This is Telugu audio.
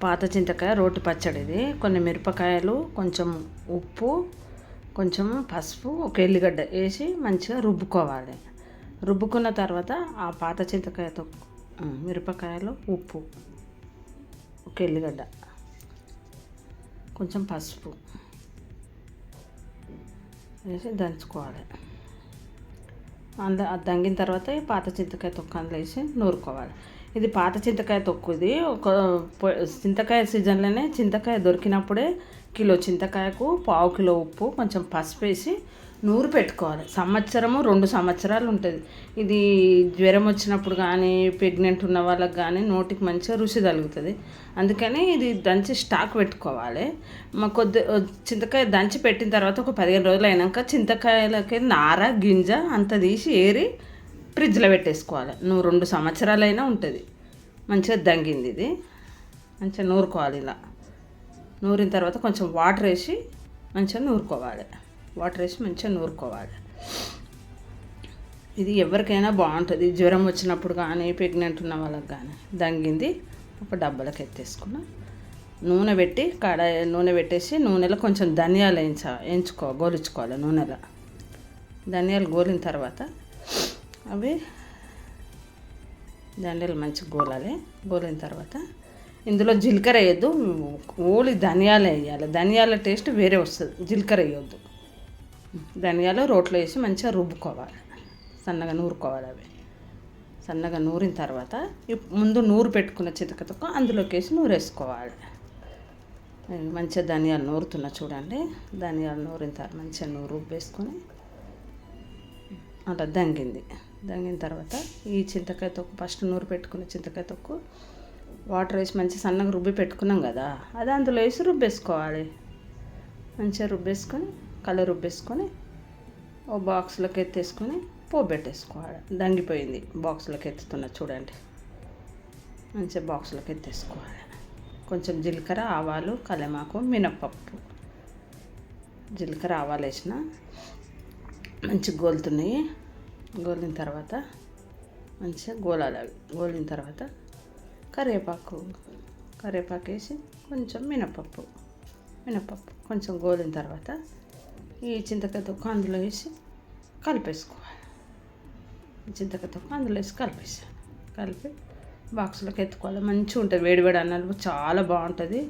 పాత చింతకాయ రోటి పచ్చడి ఇది. కొన్ని మిరపకాయలు, కొంచెం ఉప్పు, కొంచెం పసుపు, ఒక ఎల్లిగడ్డ వేసి మంచిగా రుబ్బుకోవాలి. రుబ్బుకున్న తర్వాత ఆ పాత చింతకాయతో మిరపకాయలు, ఉప్పు, ఒక ఎల్లిగడ్డ, కొంచెం పసుపు వేసి దంచుకోవాలి. అది దంగిన తర్వాత ఈ పాత చింతకాయ తొక్కు అందులో వేసి నూరుకోవాలి. ఇది పాత చింతకాయ తొక్కు. ఇది ఒక చింతకాయ సీజన్లోనే చింతకాయ దొరికినప్పుడే కిలో చింతకాయకు పావు కిలో ఉప్పు, కొంచెం పసుపు వేసి నూరు పెట్టుకోవాలి. 2 సంవత్సరాలు ఉంటుంది. ఇది జ్వరం వచ్చినప్పుడు కానీ, ప్రెగ్నెంట్ ఉన్న వాళ్ళకి కానీ నోటికి మంచిగా రుచి తగులుతుంది. అందుకని ఇది దంచి స్టాక్ పెట్టుకోవాలి. చింతకాయ దంచి పెట్టిన తర్వాత ఒక 15 రోజులు అయినాక చింతకాయలకి నార గింజ అంత తీసి ఏరి ఫ్రిడ్జ్లో పెట్టేసుకోవాలి. 2 సంవత్సరాలైనా ఉంటుంది. మంచిగా దంగింది. ఇది మంచిగా నూరుకోవాలి. ఇలా నూరిన తర్వాత కొంచెం వాటర్ వేసి మంచిగా నూరుకోవాలి. ఇది ఎవరికైనా బాగుంటుంది. జ్వరం వచ్చినప్పుడు కానీ, ప్రెగ్నెంట్ ఉన్న వాళ్ళకి కానీ. దంగింది ఒక డబ్బాలకు ఎత్తేసుకున్న నూనె పెట్టేసి నూనెలో కొంచెం ధనియాలు గోలించుకోవాలి. నూనెలో ధనియాలు గోలిన తర్వాత ధనియాలు మంచిగా గోలిన తర్వాత ఇందులో జీలకర్ర వేయద్దు, ఓన్లీ ధనియాలే వేయాలి. ధనియాల టేస్ట్ వేరే వస్తుంది, జీలకర్ర వేయొద్దు. ధనియాలు రోట్లో వేసి మంచిగా రుబ్బుకోవాలి, సన్నగా నూరుకోవాలి. సన్నగా నూరిన తర్వాత ముందు నూరు పెట్టుకున్న చింతకాయతో అందులోకి వేసి నూరేసుకోవాలి. మంచిగా ధనియాలు నూరుతున్నా చూడండి. ధనియాలు నూరిన తర్వాత మంచిగా రుబ్బేసుకొని అలా దంగిన తర్వాత ఈ చింతకాయ తొక్కు ఫస్ట్ నూరు పెట్టుకున్న చింతకాయ తొక్కు వాటర్ వేసి మంచిగా సన్నగా రుబ్బి పెట్టుకున్నాం కదా, అది అందులో వేసి రుబ్బేసుకోవాలి. మంచిగా రుబ్బేసుకొని ఓ బాక్స్లోకి ఎత్తేసుకొని పోబెట్టేసుకోవాలి. దంగిపోయింది. బాక్స్లోకి ఎత్తుతున్నా చూడండి. మంచిగా బాక్స్లోకి ఎత్తేసుకోవాలి. కొంచెం జీలకర్ర, ఆవాలు, కలెమాకు, మినప్పప్పు, జీలకర్ర, ఆవాలు వేసిన మంచిగా గోలుతున్నాయి. గోలిన తర్వాత మంచిగా గోలాలి. గోలిన తర్వాత కరివేపాకు వేసి కొంచెం మినప్పప్పు కొంచెం గోలిన తర్వాత ఈ చింతకాయ తొక్కు అందులో వేసి కలిపేసుకోవాలి. కలిపి బాక్స్లోకి ఎత్తుకోవాలి. మంచిగా ఉంటుంది. వేడివేడి అన్నాలు చాలా బాగుంటుంది.